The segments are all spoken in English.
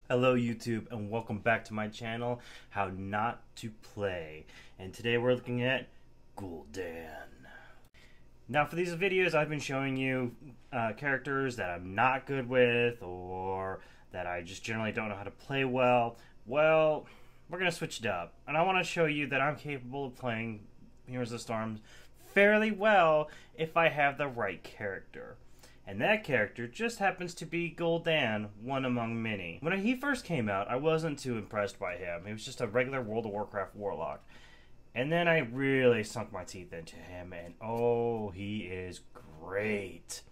Hello YouTube and welcome back to my channel, How Not To Play. And today we're looking at Gul'DAN. Now for these videos I've been showing you characters that I'm not good with or that I just generally don't know how to play well. Well, we're going to switch it up. And I want to show you that I'm capable of playing Heroes of the Storm fairly well if I have the right character. And that character just happens to be Gul'DAN, one among many. When he first came out, I wasn't too impressed by him. He was just a regular World of Warcraft warlock. And then I really sunk my teeth into him, and oh, he is great.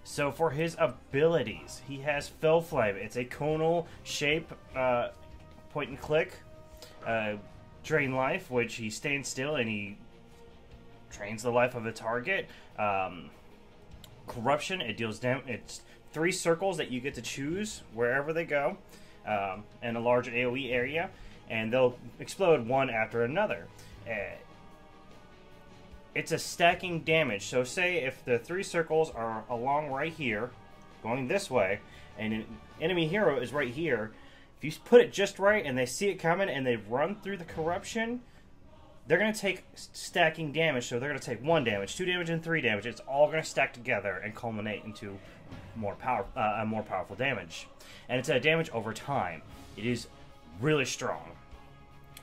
So for his abilities, he has Fell Flame. It's a conal shape, point and click, drain life, which he stands still and he drains the life of a target. Corruption, it deals damage. It's 3 circles that you get to choose wherever they go, in a large AoE area, and they'll explode one after another. It's a stacking damage. So say if the 3 circles are along right here, going this way, and an enemy hero is right here, if you put it just right and they see it coming and they run through the corruption, they're going to take stacking damage. So they're going to take 1 damage, 2 damage, and 3 damage. It's all going to stack together and culminate into more powerful damage. And it's a damage over time. It is really strong.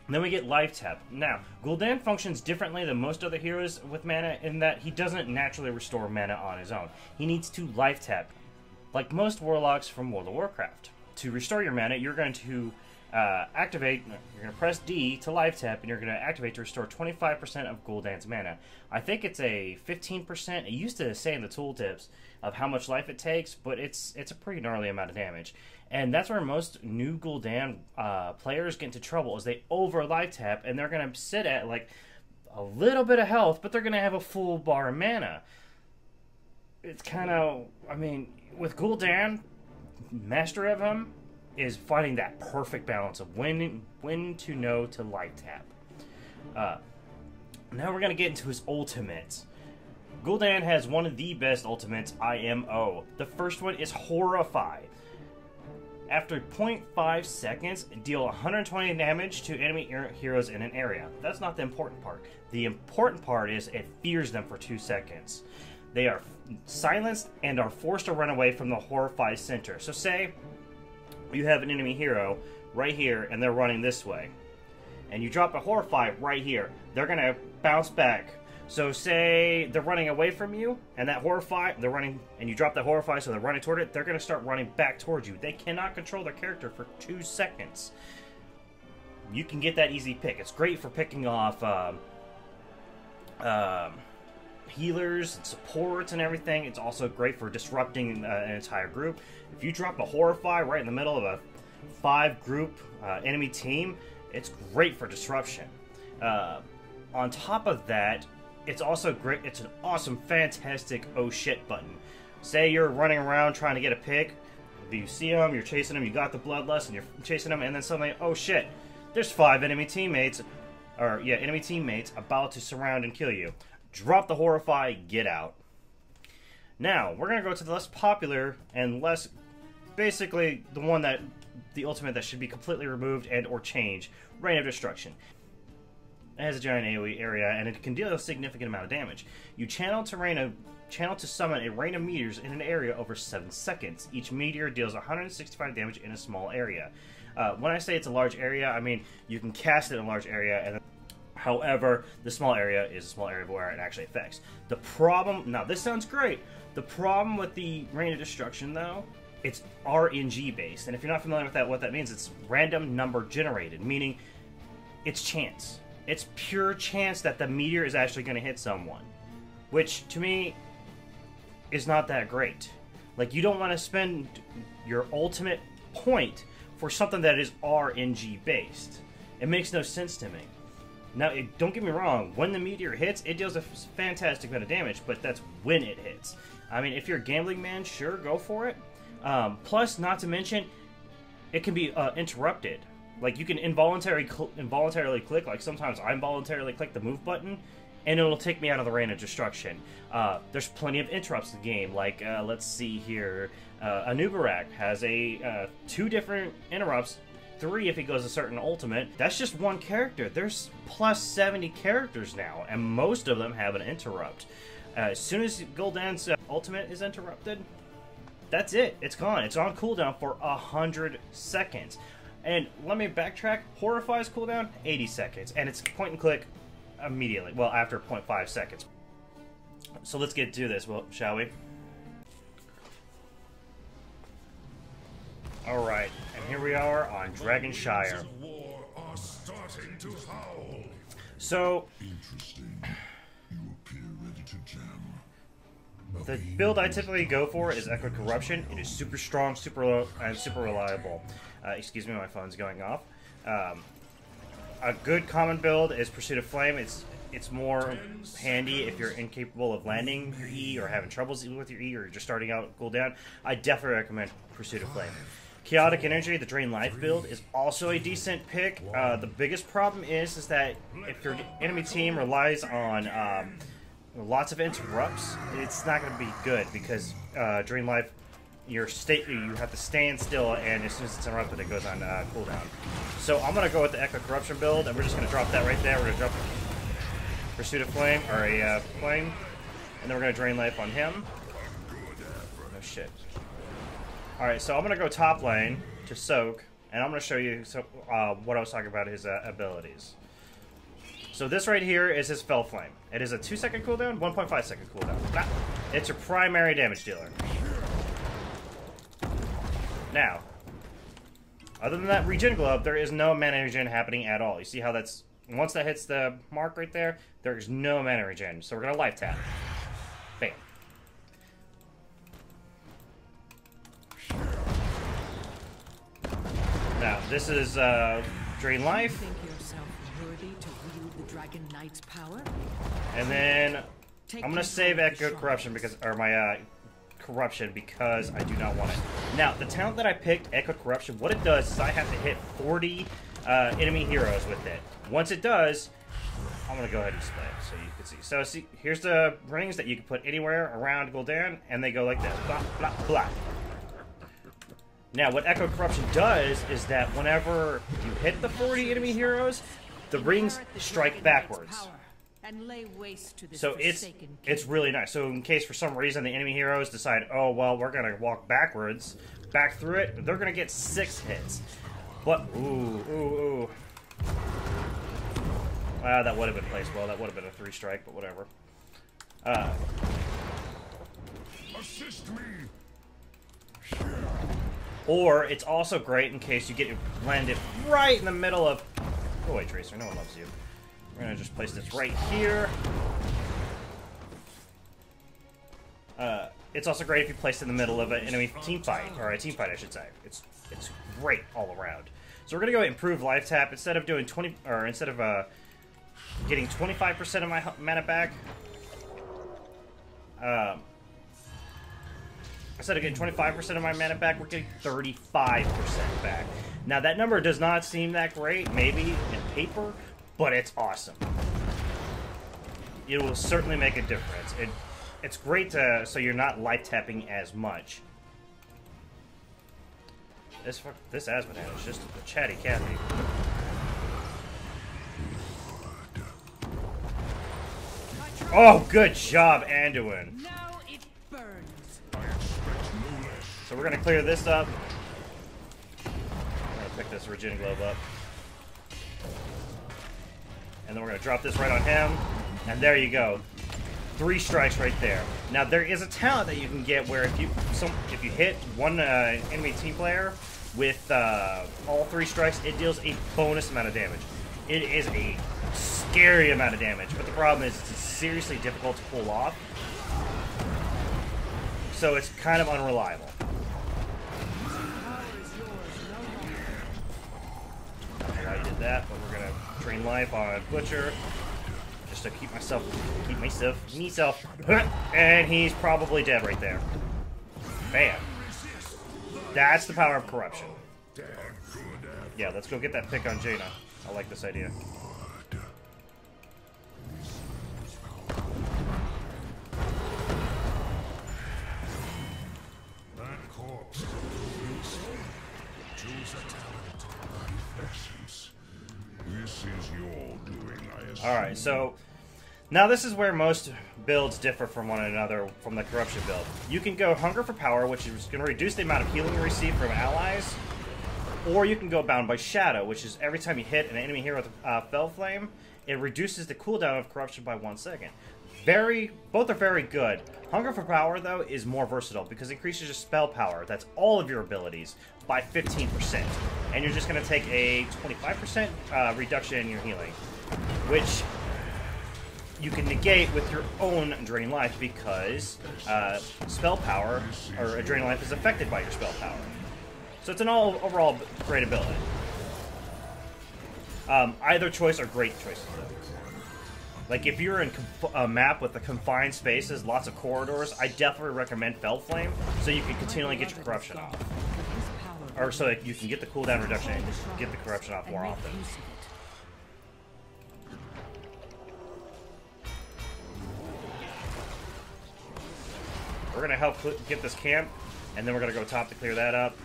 And then we get Life Tap. Now, Gul'DAN functions differently than most other heroes with mana in that he doesn't naturally restore mana on his own. He needs to Life Tap, like most warlocks from World of Warcraft. To restore your mana, you're going to activate, you're going to press D to Life Tap, and you're going to activate to restore 25% of Gul'DAN's mana. I think it's a 15%. It used to say in the tooltips of how much life it takes, but it's a pretty gnarly amount of damage. And that's where most new Gul'DAN players get into trouble, is they over Life Tap, and they're going to sit at like a little bit of health, but they're going to have a full bar of mana. It's kind of, I mean, with Gul'DAN, mastery of him is finding that perfect balance of when to know to Life Tap. Now we're going to get into his ultimates. Gul'DAN has one of the best ultimates, IMO. The first one is Horrify. After 0.5 seconds, deal 120 damage to enemy heroes in an area. That's not the important part. The important part is it fears them for 2 seconds. They are silenced and are forced to run away from the Horrify center. So say you have an enemy hero right here and they're running this way, and you drop a Horrify right here, they're gonna bounce back. So say they're running away from you and that Horrify, they're running, and you drop that Horrify, so they're running toward it, they're gonna start running back towards you. They cannot control their character for 2 seconds. You can get that easy pick. It's great for picking off healers and supports and everything. It's also great for disrupting an entire group. If you drop a Horrify right in the middle of a 5-group enemy team, it's great for disruption. On top of that, it's also great. It's an awesome, fantastic oh shit button. Say you're running around trying to get a pick, you see them, you're chasing them, you got the bloodlust, and you're chasing them, and then suddenly, oh shit, there's 5 enemy teammates, enemy teammates about to surround and kill you. Drop the Horrify, get out. Now, we're going to go to the less popular and less, basically, the ultimate that should be completely removed and or changed, Rain of Destruction. It has a giant AoE area, and it can deal a significant amount of damage. You channel to summon a rain of meteors in an area over 7 seconds. Each meteor deals 165 damage in a small area. When I say it's a large area, I mean you can cast it in a large area, and however, the small area is a small area where it actually affects. The problem, now this sounds great, the problem with the Rain of Destruction though, it's RNG based, and if you're not familiar with that, what that means, it's random number generated, meaning it's chance. It's pure chance that the meteor is actually going to hit someone, which to me is not that great. Like, you don't want to spend your ultimate point for something that is RNG based. It makes no sense to me. Now, don't get me wrong, when the meteor hits, it deals a fantastic amount of damage, but that's when it hits. I mean, if you're a gambling man, sure, go for it. Plus, not to mention, it can be interrupted. Like, you can involuntarily click, like sometimes I involuntarily click the move button, and it'll take me out of the range of destruction. There's plenty of interrupts in the game, like, let's see here, Anubarak has 2 different interrupts, 3 if he goes a certain ultimate. That's just one character. There's plus 70 characters now, and most of them have an interrupt. As soon as Gul'Dan's ultimate is interrupted, that's it. It's gone. It's on cooldown for 100 seconds. And let me backtrack. Horrify's cooldown, 80 seconds. And it's point and click immediately. Well, after 0.5 seconds. So let's get to this, shall we? Alright, and here we are on Dragonshire. So, the build I typically go for is Echo Corruption. It is super strong, super reliable. Excuse me, my phone's going off. A good common build is Pursuit of Flame. It's more handy if you're incapable of landing your E or having troubles with your E or you're just starting out Gul'Dan. I definitely recommend Pursuit of Flame. Chaotic Energy, the Drain Life build, is also a decent pick. The biggest problem is that if your enemy team relies on lots of interrupts, it's not going to be good because Drain Life, you have to stand still, and as soon as it's interrupted, it goes on cooldown. So I'm going to go with the Echo Corruption build, and we're just going to drop that right there. We're going to drop Pursuit of Flame, or a Flame, and then we're going to Drain Life on him. Oh shit. Alright, so I'm going to go top lane to Soak, and I'm going to show you what I was talking about, his abilities. So this right here is his Fell Flame. It is a 2-second cooldown, 1.5 second cooldown. It's your primary damage dealer. Now, other than that regen globe, there is no mana regen happening at all. You see how that's, once that hits the mark right there, there's no mana regen. So we're going to life tap. Bam. Now, this is Drain Life. And then I'm going to save Echo Corruption because, or my Corruption, because I do not want it. Now, the talent that I picked, Echo Corruption, what it does is I have to hit 40 enemy heroes with it. Once it does, I'm going to go ahead and display it so you can see. So, see, here's the rings that you can put anywhere around Gul'Dan, and they go like this. Blah, blah, blah. Now, what Echo Corruption does is that whenever you hit the 40 enemy heroes, the rings strike backwards. So it's really nice. So in case for some reason the enemy heroes decide, oh, well, we're going to walk backwards, back through it, they're going to get 6 hits. But, ooh. That would have been placed well. That would have been a 3-strike, but whatever. Assist me. Or it's also great in case you get landed right in the middle of... Go away, Tracer. No one loves you. We're going to just place this right here. It's also great if you place it in the middle of an enemy team fight, or a team fight, I should say. It's great all around. So we're going to go improve life tap. Instead of doing getting 25% of my mana back, instead of getting 25% of my mana back, we're getting 35% back. Now, that number does not seem that great, maybe in paper, but it's awesome. It will certainly make a difference. It's great so you're not life tapping as much. This Asmodan is just a chatty Cathy. Oh, good job, Anduin. Now it burns. So we're gonna clear this up. I'm gonna pick this Regen Globe up. And then we're gonna drop this right on him. And there you go. 3 strikes right there. Now there is a talent that you can get where if you hit one enemy team player with all 3 strikes, it deals a bonus amount of damage. It is a scary amount of damage, but the problem is it's seriously difficult to pull off. So it's kind of unreliable. I already did that, but we're gonna drain life on Butcher just to keep myself, and he's probably dead right there. Bam. That's the power of corruption. Yeah, let's go get that pick on Jaina. I like this idea. Alright, so now this is where most builds differ from one another from the corruption build. You can go Hunger for Power, which is going to reduce the amount of healing you receive from allies, or you can go Bound by Shadow, which is every time you hit an enemy hero with Fell Flame, it reduces the cooldown of corruption by 1 second. Both are very good. Hunger for Power, though, is more versatile because it increases your spell power. That's all of your abilities by 15%. And you're just going to take a 25% reduction in your healing, which you can negate with your own Drain Life because spell power, or Drain Life, is affected by your spell power. So it's an overall great ability. Either choice are great choices, though. Like, if you're in a map with the confined spaces, lots of corridors, I definitely recommend Fell Flame, so you can continually get your corruption off. Or so that you can get the cooldown reduction and get the corruption off more often. We're going to help get this camp, and then we're going to go top to clear that up.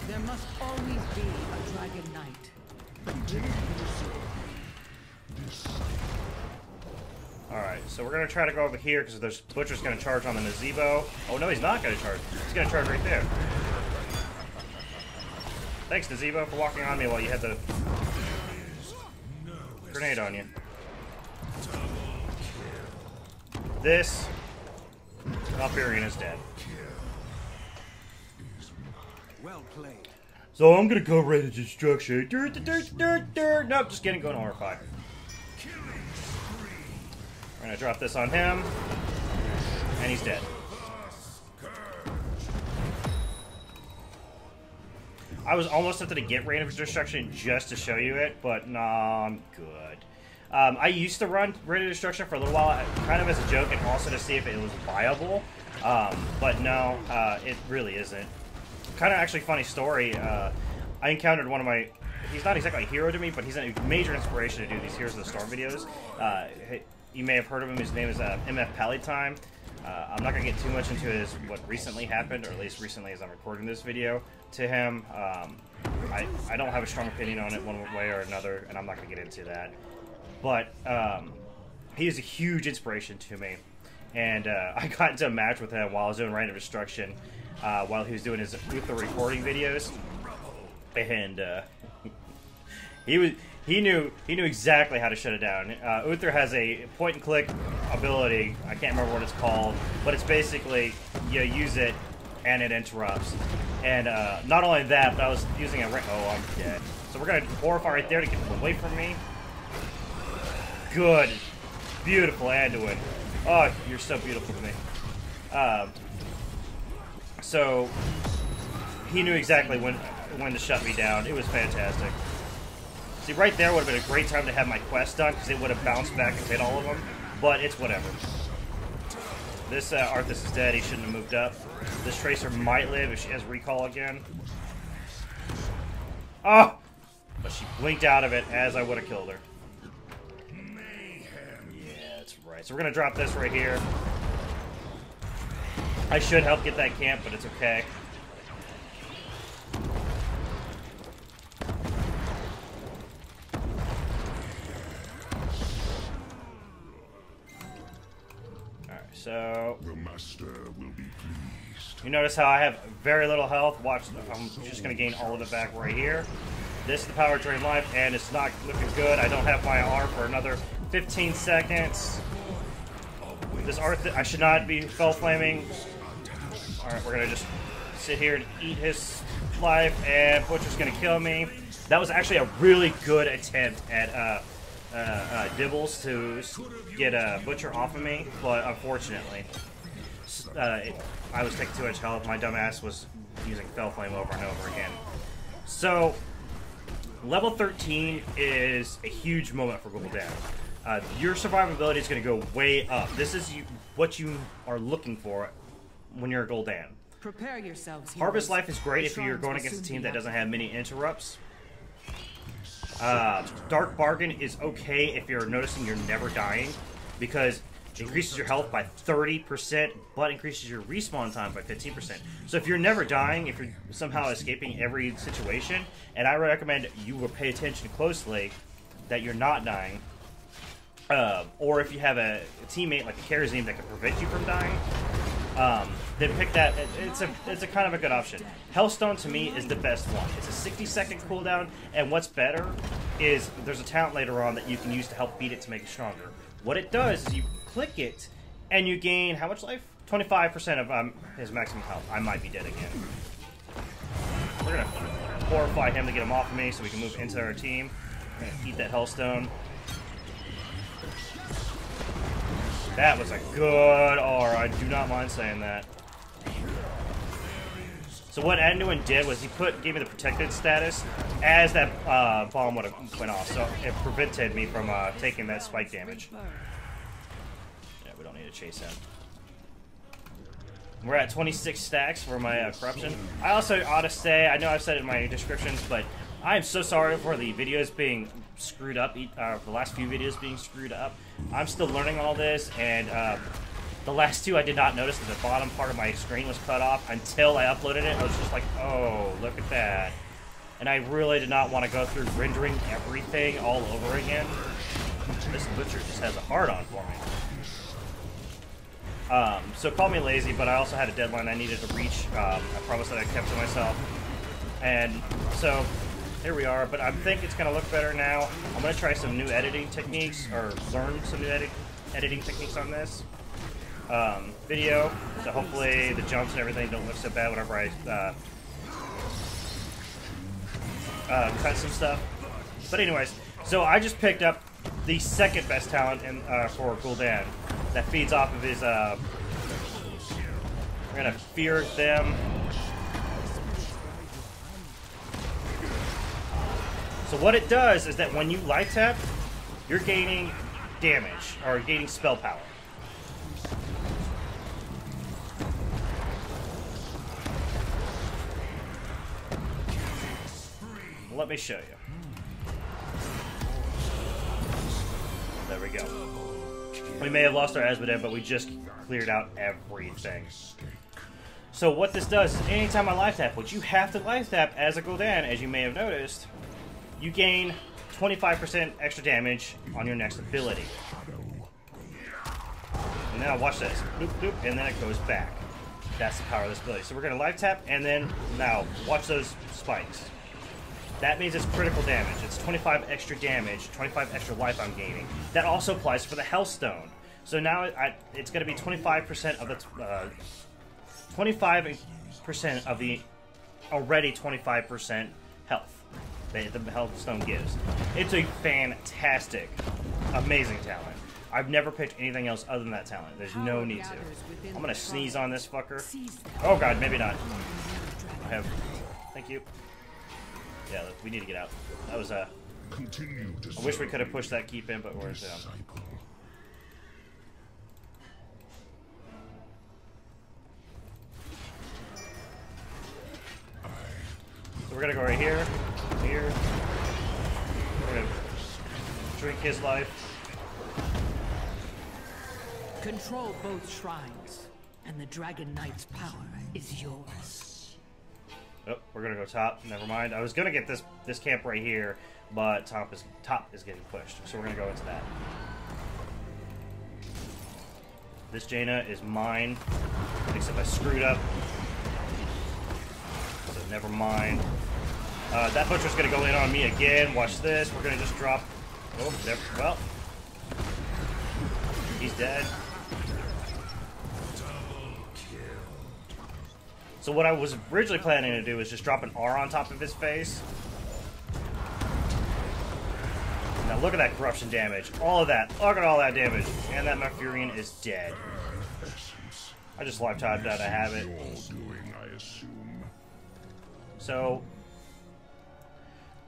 There must always be a dragon knight. Alright, so we're going to try to go over here because there's Butcher's going to charge on the Nazebo. Oh no, he's not going to charge. He's going to charge right there. Thanks, Nazebo, for walking on me while you had the grenade on you. This Valkyrian is dead. Well played. So I'm gonna go right into destruction. Nope, just kidding, going to horrify. We're gonna drop this on him, and he's dead. I was almost tempted to get Rain of Destruction just to show you it, but nah, I'm good. I used to run Rain of Destruction for a little while, kind of as a joke, and also to see if it was viable. But no, it really isn't. Kind of actually funny story. I encountered one of my... He's not exactly a hero to me, but he's a major inspiration to do these Heroes of the Storm videos. You may have heard of him. His name is MF Pallytime. I'm not going to get too much into what recently happened, or at least recently as I'm recording this video, to him. I don't have a strong opinion on it one way or another, and I'm not going to get into that. But he is a huge inspiration to me. And I got into a match with him while I was doing Rain of Destruction, while he was doing his Uther recording videos. And he knew exactly how to shut it down. Uther has a point-and-click ability. I can't remember what it's called, but it's basically you use it and it interrupts. And not only that, but I was using a oh, I'm dead. So we're gonna horrify right there to get him away from me. Good, beautiful Anduin. Oh, you're so beautiful to me. So he knew exactly when to shut me down. It was fantastic. See, right there would have been a great time to have my quest done, because it would have bounced back and hit all of them, but it's whatever. This Arthas is dead. He shouldn't have moved up. This Tracer might live if she has recall again. Oh! But she blinked out of it as I would have killed her. Yeah, that's right. So we're going to drop this right here. I should help get that camp, but it's okay. So, the master will be pleased. You notice how I have very little health. Watch, I'm just going to gain all of it back right here. This is the power drain life, and it's not looking good. I don't have my R for another 15 seconds. This Arthas, I should not be fell flaming. Alright, we're going to just sit here and eat his life, and Butcher's going to kill me. That was actually a really good attempt at Dibbles to get Butcher off of me, but unfortunately, I was taking too much health. My dumbass was using Fell Flame over and over again. So, level 13 is a huge moment for Gul'Dan. Your survivability is going to go way up. This is what you are looking for when you're a Gul'Dan. Prepare yourselves. Harvest Life is great if you're going against a team that doesn't have many interrupts. Dark Bargain is okay if you're noticing you're never dying, because it increases your health by 30%, but increases your respawn time by 15%. So if you're never dying, if you're somehow escaping every situation, and I recommend you will pay attention closely that you're not dying, or if you have a teammate like a Karazim that can prevent you from dying, then pick that. It's a kind of a good option. Hellstone to me is the best one. It's a 60-second cooldown, and what's better is there's a talent later on that you can use to help beat it to make it stronger. What it does is you click it, and you gain how much life? 25% of his maximum health. I might be dead again. We're gonna horrify him to get him off of me so we can move into our team. We're gonna eat that Hellstone. That was a good R. I do not mind saying that. So what Anduin did was he gave me the protected status as that bomb would have went off, so it prevented me from taking that spike damage. Yeah, we don't need to chase him. We're at 26 stacks for my corruption. I also ought to say, I know I've said it in my descriptions, but I am so sorry for the videos being screwed up, the last few videos being screwed up. I'm still learning all this, and the last two I did not notice that the bottom part of my screen was cut off until I uploaded it. I was just like, oh, look at that. And I really did not want to go through rendering everything all over again. This butcher just has a hard-on for me. So call me lazy, but I also had a deadline I needed to reach. I promised that I kept to myself. And so here we are, but I think it's going to look better now. I'm going to try some new editing techniques, or learn some new editing techniques on this video. So hopefully the jumps and everything don't look so bad whenever I cut some stuff. But anyways, so I just picked up the second best talent for Gul'Dan that feeds off of his, we're going to fear them. So what it does is that when you life tap, you're gaining damage, or gaining spell power. Let me show you. There we go. We may have lost our Asmodee, but we just cleared out everything. So what this does is anytime I life tap, which you have to life tap as a Gul'Dan, as you may have noticed, you gain 25% extra damage on your next ability. And now watch this. Boop, boop, and then it goes back. That's the power of this ability. So we're going to life tap, and then now watch those spikes. That means it's critical damage. It's 25 extra damage, 25 extra life I'm gaining. That also applies for the Hellstone. So now it's going to be 25% of the 25% of the already 25% health that the Hellstone gives. It's a fantastic, amazing talent. I've never picked anything else other than that talent. There's no need to. I'm going to sneeze on this fucker. Oh god, maybe not. I have. Thank you. Yeah, we need to get out. That was I wish we could have pushed that keep in, but we're down. So we're gonna go right here, here. We're gonna drink his life. Control both shrines, and the Dragon Knight's power is yours. Oh, we're gonna go top. Never mind. I was gonna get this camp right here, but top is getting pushed, so we're gonna go into that. This Jaina is mine, except I screwed up. So never mind. That butcher's gonna go in on me again. Watch this. We're gonna just drop. Oh, there. Well, he's dead. So what I was originally planning to do was just drop an R on top of his face. Now look at that corruption damage. All of that. Look at all that damage. And that Mercurian is dead. I just life tapped out of habit. So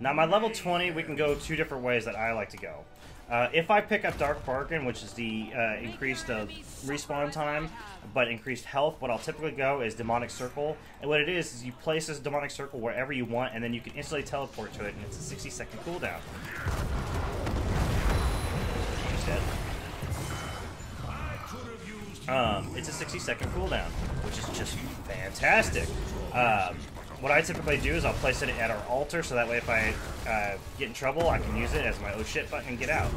now my level 20, we can go two different ways that I like to go. If I pick up Dark Bargain, which is the increased respawn time, but increased health, what I'll typically go is Demonic Circle. And what it is you place this Demonic Circle wherever you want, and then you can instantly teleport to it, and it's a 60-second cooldown. He's dead. it's a 60-second cooldown, which is just fantastic. What I typically do is I'll place it at our altar, so that way if I get in trouble, I can use it as my oh shit button and get out.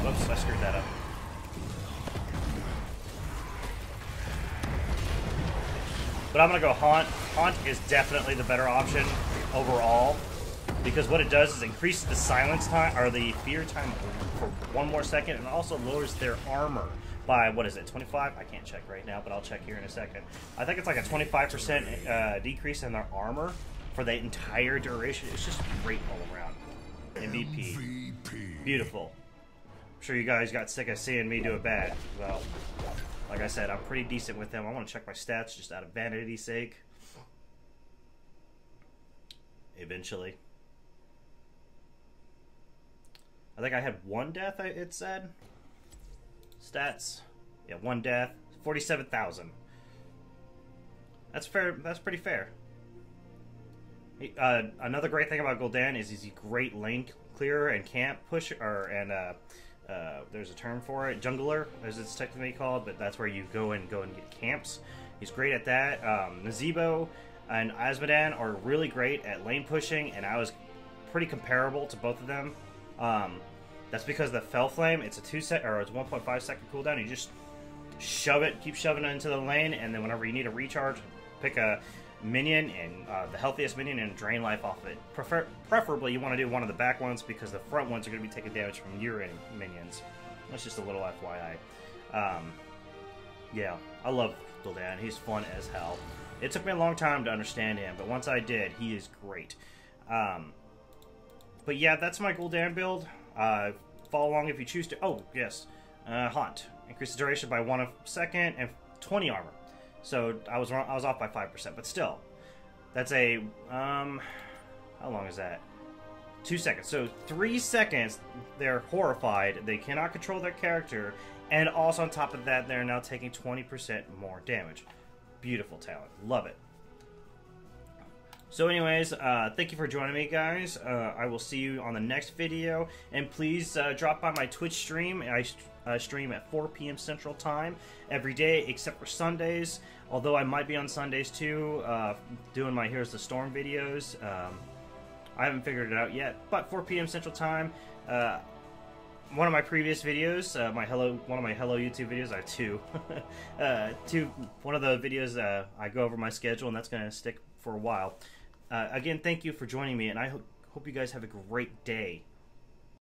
Whoops, I screwed that up. But I'm gonna go Haunt. Haunt is definitely the better option overall, because what it does is increase the silence time, or the fear time, for 1 more second, and also lowers their armor by, what is it, 25? I can't check right now, but I'll check here in a second. I think it's like a 25% decrease in their armor for the entire duration. It's just great all around. MVP. Beautiful. I'm sure you guys got sick of seeing me do it bad. Well, like I said, I'm pretty decent with them. I want to check my stats just out of vanity's sake. Eventually. I think I had 1 death, it said. Stats. Yeah, 1 death. 47,000. That's fair. That's pretty fair. Another great thing about Gul'Dan is he's a great lane clearer and camp pusher, and there's a term for it, jungler, as it's technically called, but that's where you go and get camps. He's great at that. Nazebo and Azmodan are really great at lane pushing, and I was pretty comparable to both of them. That's because the Fell Flame, it's a 1.5 second cooldown. You just shove it, keep shoving it into the lane, and then whenever you need a recharge, pick a minion, and the healthiest minion, and drain life off of it. Preferably, you want to do one of the back ones, because the front ones are going to be taking damage from your minions. That's just a little FYI. Yeah, I love Gul'Dan. He's fun as hell. It took me a long time to understand him, but once I did, he is great. But yeah, that's my Gul'Dan build. Follow along if you choose to. Oh, yes. Haunt. Increase the duration by 1 second and 20 armor. So I was wrong, I was off by 5%, but still. That's a, how long is that? 2 seconds. So 3 seconds, they're horrified. They cannot control their character. And also on top of that, they're now taking 20% more damage. Beautiful talent. Love it. So anyways, thank you for joining me, guys. I will see you on the next video. And please drop by my Twitch stream. I stream at 4 p.m. Central Time every day except for Sundays. Although I might be on Sundays too, doing my Here's the Storm videos. I haven't figured it out yet, but 4 p.m. Central Time. One of my previous videos, one of my Hello YouTube videos, I have 2. One of the videos, I go over my schedule, and that's going to stick for a while. Again, thank you for joining me, and I hope you guys have a great day.